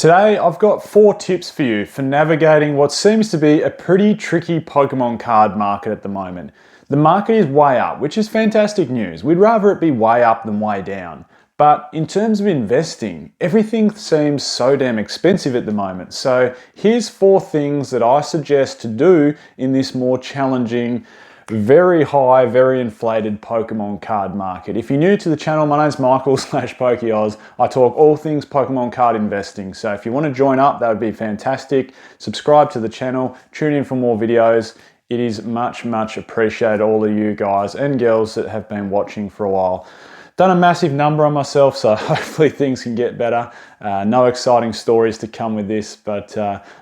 Today I've got 4 tips for you for navigating what seems to be a pretty tricky Pokemon card market at the moment. The market is way up, which is fantastic news. We'd rather it be way up than way down. But in terms of investing, everything seems so damn expensive at the moment. So here's 4 things that I suggest to do in this more challenging, very high, very inflated Pokemon card market. If you're new to the channel, my name's Michael /PokeOz. I talk all things Pokemon card investing. So if you want to join up, that would be fantastic. Subscribe to the channel, tune in for more videos. It is much, much appreciated, all of you guys and girls that have been watching for a while. Done a massive number on myself, so hopefully things can get better. No exciting stories to come with this, but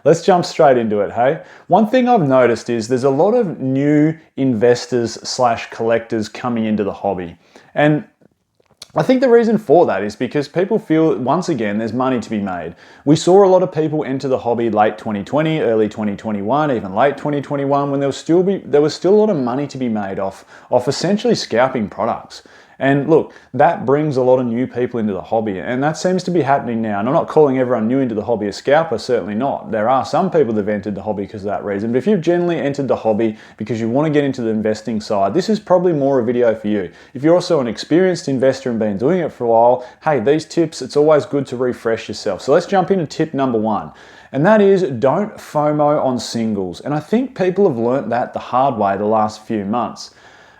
let's jump straight into it, hey? One thing I've noticed is there's a lot of new investors / collectors coming into the hobby. And I think the reason for that is because people feel, once again, there's money to be made. We saw a lot of people enter the hobby late 2020, early 2021, even late 2021, when there was still a lot of money to be made off essentially scalping products. And look, that brings a lot of new people into the hobby, and that seems to be happening now. And I'm not calling everyone new into the hobby a scalper, certainly not. There are some people that have entered the hobby because of that reason, but if you've generally entered the hobby because you want to get into the investing side, this is probably more a video for you. If you're also an experienced investor and been doing it for a while, hey, these tips, it's always good to refresh yourself. So let's jump into tip number 1. And that is, don't FOMO on singles. And I think people have learnt that the hard way the last few months.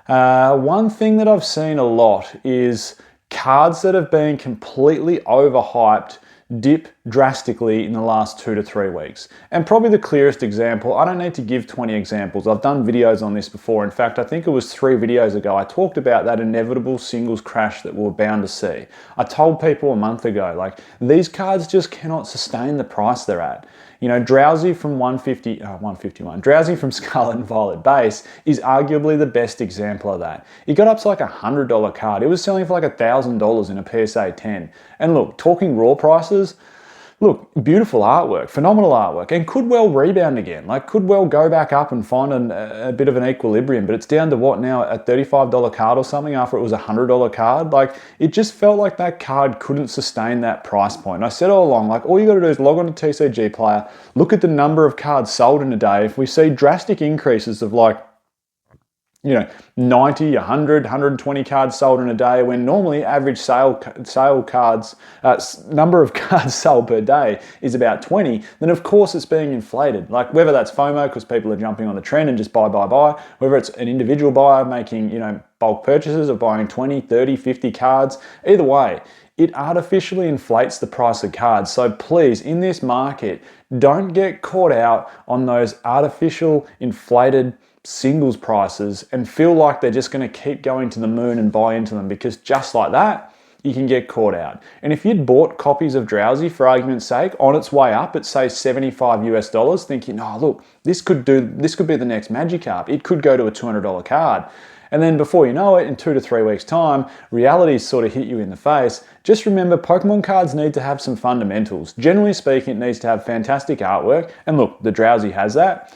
One thing that I've seen a lot is cards that have been completely overhyped dip drastically in the last 2 to 3 weeks. And probably the clearest example, I don't need to give 20 examples. I've done videos on this before. In fact, I think it was 3 videos ago, I talked about that inevitable singles crash that we're bound to see. I told people a month ago, like, these cards just cannot sustain the price they're at. You know, Drowsy from 151, Drowsy from Scarlet and Violet base is arguably the best example of that. It got up to like a $100 card. It was selling for like $1,000 in a PSA 10. And look, talking raw prices, look, beautiful artwork, phenomenal artwork, and could well rebound again. Like, could well go back up and find a bit of an equilibrium, but it's down to what now, a $35 card or something after it was a $100 card? Like, it just felt like that card couldn't sustain that price point. And I said all along, like, all you got to do is log on to TCG Player, look at the number of cards sold in a day. If we see drastic increases of like, 90, 100, 120 cards sold in a day, when normally average sale cards, number of cards sold per day is about 20, then of course it's being inflated. Like, whether that's FOMO because people are jumping on the trend and just buy, whether it's an individual buyer making, bulk purchases of buying 20, 30, 50 cards, either way, it artificially inflates the price of cards. So please, in this market, don't get caught out on those artificial inflated singles prices and feel like they're just going to keep going to the moon and buy into them, because just like that, you can get caught out. And if you'd bought copies of Drowsy, for argument's sake, on its way up at say $75 US, thinking, oh look, this could be the next Magikarp. It could go to a $200 card. And then before you know it, in 2 to 3 weeks time, reality's sort of hit you in the face. Just remember, Pokemon cards need to have some fundamentals. Generally speaking, it needs to have fantastic artwork. And look, the Drowsy has that.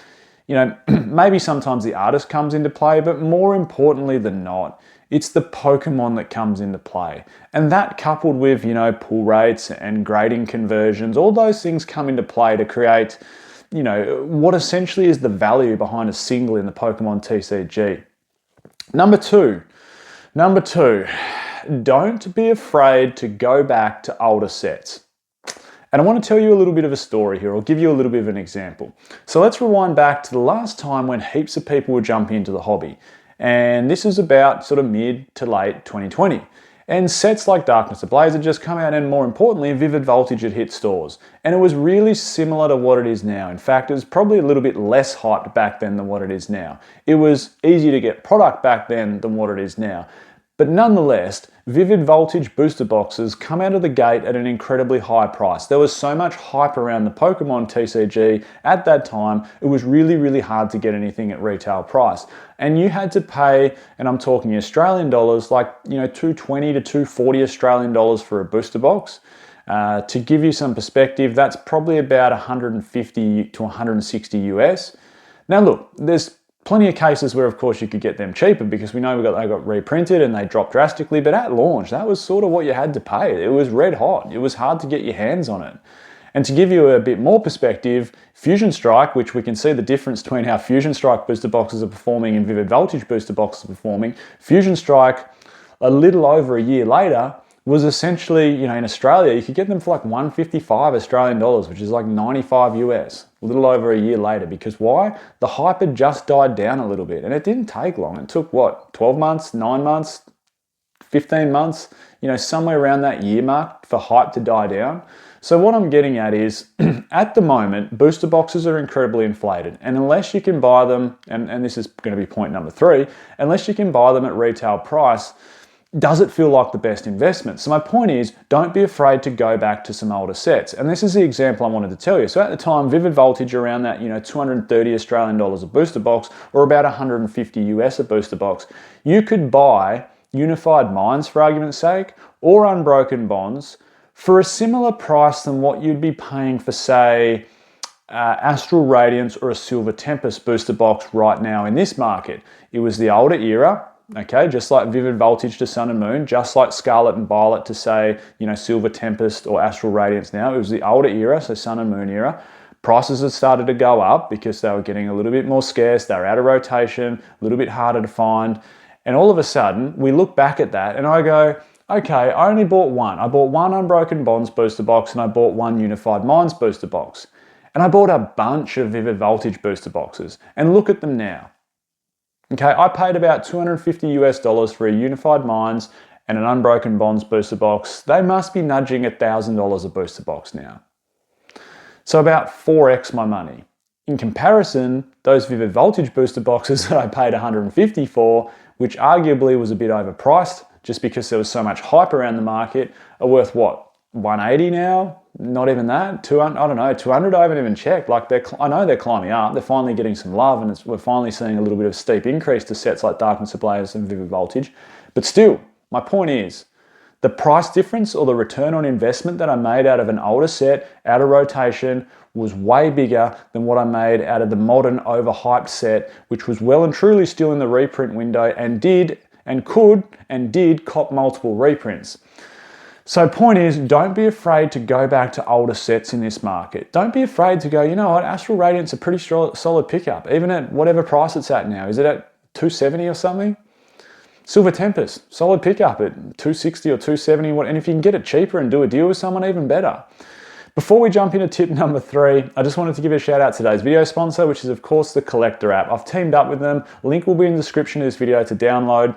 Maybe sometimes the artist comes into play, but more importantly than not, it's the Pokemon that comes into play. And that, coupled with, pull rates and grading conversions, all those things come into play to create, what essentially is the value behind a single in the Pokemon TCG. Number two, don't be afraid to go back to older sets. And I want to tell you a little bit of a story here, or give you a little bit of an example. So let's rewind back to the last time when heaps of people were jumping into the hobby. And this is about sort of mid to late 2020. And sets like Darkness Ablaze had just come out, and more importantly, Vivid Voltage had hit stores. And it was really similar to what it is now. In fact, it was probably a little bit less hyped back then than what it is now. It was easier to get product back then than what it is now. But nonetheless, Vivid Voltage booster boxes come out of the gate at an incredibly high price. There was so much hype around the Pokemon TCG at that time, it was really, really hard to get anything at retail price. And you had to pay, and I'm talking Australian dollars, like, $220 to $240 Australian dollars for a booster box. To give you some perspective, that's probably about 150 to 160 US. Now look, there's plenty of cases where, of course, you could get them cheaper, because we know they got reprinted and they dropped drastically. But at launch, that was sort of what you had to pay. It was red hot. It was hard to get your hands on it. And to give you a bit more perspective, Fusion Strike, which we can see the difference between how Fusion Strike booster boxes are performing and Vivid Voltage booster boxes are performing, Fusion Strike, a little over a year later, was essentially, in Australia, you could get them for like 155 Australian dollars, which is like 95 US, a little over a year later. Because why? The hype had just died down a little bit, and it didn't take long. It took 12 months, 9 months, 15 months, somewhere around that year mark for hype to die down. So what I'm getting at is, at the moment, booster boxes are incredibly inflated. And unless you can buy them, and this is going to be point number 3, unless you can buy them at retail price, does it feel like the best investment? So my point is, don't be afraid to go back to some older sets. And this is the example I wanted to tell you. So at the time, Vivid Voltage around that, 230 Australian dollars a booster box, or about 150 US a booster box. You could buy Unified Minds, for argument's sake, or Unbroken Bonds for a similar price than what you'd be paying for, say, Astral Radiance or a Silver Tempest booster box right now in this market. It was the older era. Okay, just like Vivid Voltage to Sun and Moon, just like Scarlet and Violet to, say, Silver Tempest or Astral Radiance now. It was the older era, so Sun and Moon era. Prices had started to go up because they were getting a little bit more scarce. They were out of rotation, a little bit harder to find. And all of a sudden, we look back at that and I go, okay, I only bought one. I bought one Unbroken Bonds booster box and I bought one Unified Minds booster box. And I bought a bunch of Vivid Voltage booster boxes. And look at them now. Okay, I paid about 250 US dollars for a Unified Minds and an Unbroken Bonds booster box. They must be nudging $1,000 a booster box now. So about 4x my money. In comparison, those Vivid Voltage booster boxes that I paid 150 for, which arguably was a bit overpriced just because there was so much hype around the market, are worth what, 180 now? Not even that, 200, I don't know, 200 I haven't even checked. Like I know they're climbing up, they're finally getting some love, and we're finally seeing a little bit of steep increase to sets like Darkness Ablaze and Vivid Voltage. But still, my point is, the price difference or the return on investment that I made out of an older set, out of rotation, was way bigger than what I made out of the modern overhyped set, which was well and truly still in the reprint window and did cop multiple reprints. So point is, don't be afraid to go back to older sets in this market. Don't be afraid to go, you know what, Astral Radiant's a pretty solid pickup, even at whatever price it's at now. Is it at 270 or something? Silver Tempest, solid pickup at 260 or 270, and if you can get it cheaper and do a deal with someone, even better. Before we jump into tip number 3, I just wanted to give a shout out to today's video sponsor, which is of course the Collector app. I've teamed up with them. Link will be in the description of this video to download.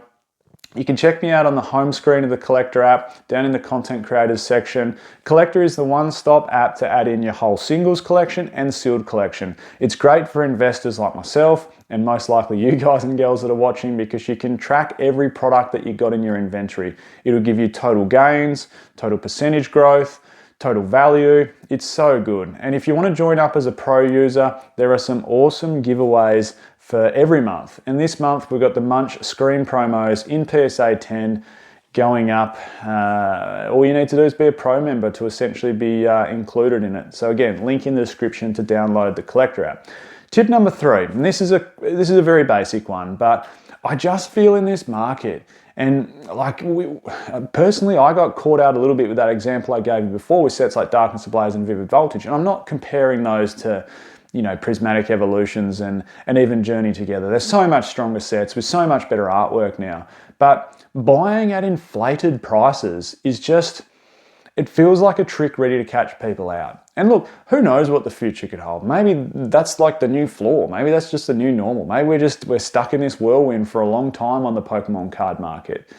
You can check me out on the home screen of the Collector app, down in the content creators section. Collector is the one-stop app to add in your whole singles collection and sealed collection. It's great for investors like myself, and most likely you guys and girls that are watching, because you can track every product that you got in your inventory. It'll give you total gains, total percentage growth, total value. It's so good. And if you want to join up as a pro user, there are some awesome giveaways for every month. And this month we've got the Munch screen promos in PSA 10 going up. All you need to do is be a pro member to essentially be included in it. So again, link in the description to download the Collector app. Tip number 3, and this is a very basic one, but I just feel in this market, and personally, I got caught out a little bit with that example I gave you before with sets like Darkness Ablaze and Vivid Voltage, and I'm not comparing those to Prismatic Evolutions and even Journey Together. They're so much stronger sets with so much better artwork now. But buying at inflated prices is just, it feels like a trick ready to catch people out. And look, who knows what the future could hold? Maybe that's like the new floor. Maybe that's just the new normal. Maybe we're stuck in this whirlwind for a long time on the Pokemon card market.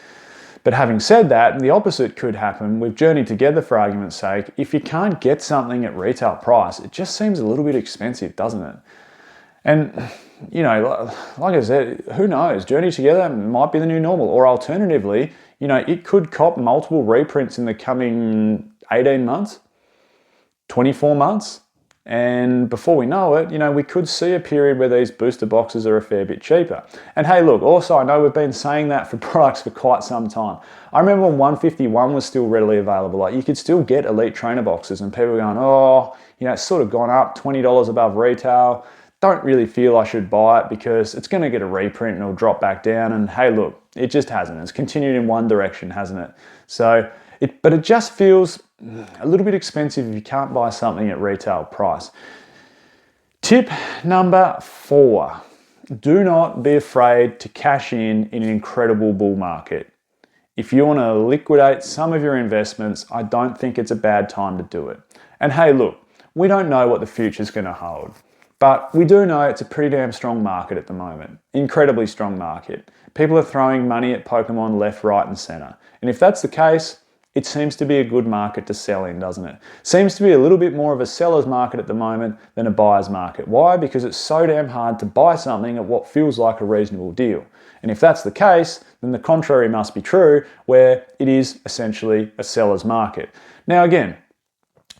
But having said that, the opposite could happen with Journey Together, for argument's sake. If you can't get something at retail price, it just seems a little bit expensive, doesn't it? And, like I said, who knows? Journey Together might be the new normal. Or alternatively, it could cop multiple reprints in the coming 18 months, 24 months. And before we know it, we could see a period where these booster boxes are a fair bit cheaper. And hey, look, also, I know we've been saying that for products for quite some time. I remember when 151 was still readily available. Like, you could still get Elite Trainer boxes, and people were going, it's sort of gone up $20 above retail. Don't really feel I should buy it because it's going to get a reprint and it'll drop back down. And hey, look, it just hasn't. It's continued in one direction, hasn't it? But it just feels a little bit expensive if you can't buy something at retail price. Tip number 4, do not be afraid to cash in an incredible bull market. If you want to liquidate some of your investments, I don't think it's a bad time to do it. And hey, look, we don't know what the future's going to hold, but we do know it's a pretty damn strong market at the moment. Incredibly strong market. People are throwing money at Pokemon left, right, and center. And if that's the case, it seems to be a good market to sell in, doesn't it? Seems to be a little bit more of a seller's market at the moment than a buyer's market. Why? Because it's so damn hard to buy something at what feels like a reasonable deal. And if that's the case, then the contrary must be true, where it is essentially a seller's market. Now again,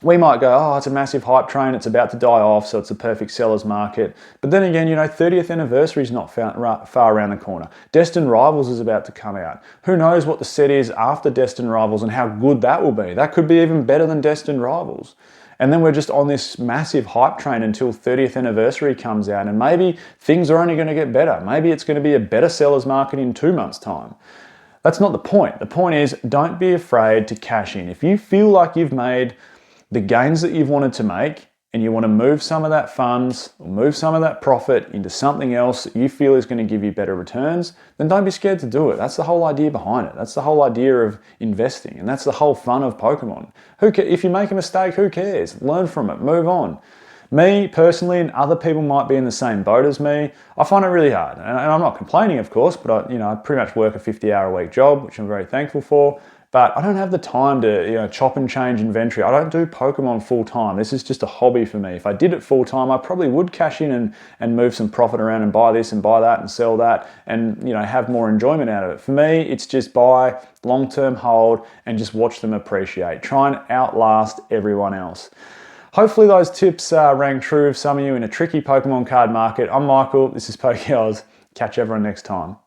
we might go, oh, it's a massive hype train, it's about to die off, so it's a perfect seller's market. But then again, 30th anniversary is not far around the corner. Destined Rivals is about to come out. Who knows what the set is after Destined Rivals and how good that will be. That could be even better than Destined Rivals. And then we're just on this massive hype train until 30th anniversary comes out, and maybe things are only going to get better. Maybe it's going to be a better seller's market in 2 months' time. That's not the point. The point is, don't be afraid to cash in. If you feel like you've made the gains that you've wanted to make and you want to move some of that funds or move some of that profit into something else that you feel is going to give you better returns, then don't be scared to do it. That's the whole idea behind it. That's the whole idea of investing, and that's the whole fun of Pokemon. If you make a mistake, who cares? Learn from it, move on. Me personally, and other people might be in the same boat as me, I find it really hard. And I'm not complaining, of course, but I pretty much work a 50-hour-a-week job, which I'm very thankful for. But I don't have the time to chop and change inventory. I don't do Pokemon full time. This is just a hobby for me. If I did it full time, I probably would cash in and move some profit around and buy this and buy that and sell that and have more enjoyment out of it. For me, it's just buy, long-term hold, and just watch them appreciate. Try and outlast everyone else. Hopefully those tips rang true of some of you in a tricky Pokemon card market. I'm Michael. This is PokeOz. Catch everyone next time.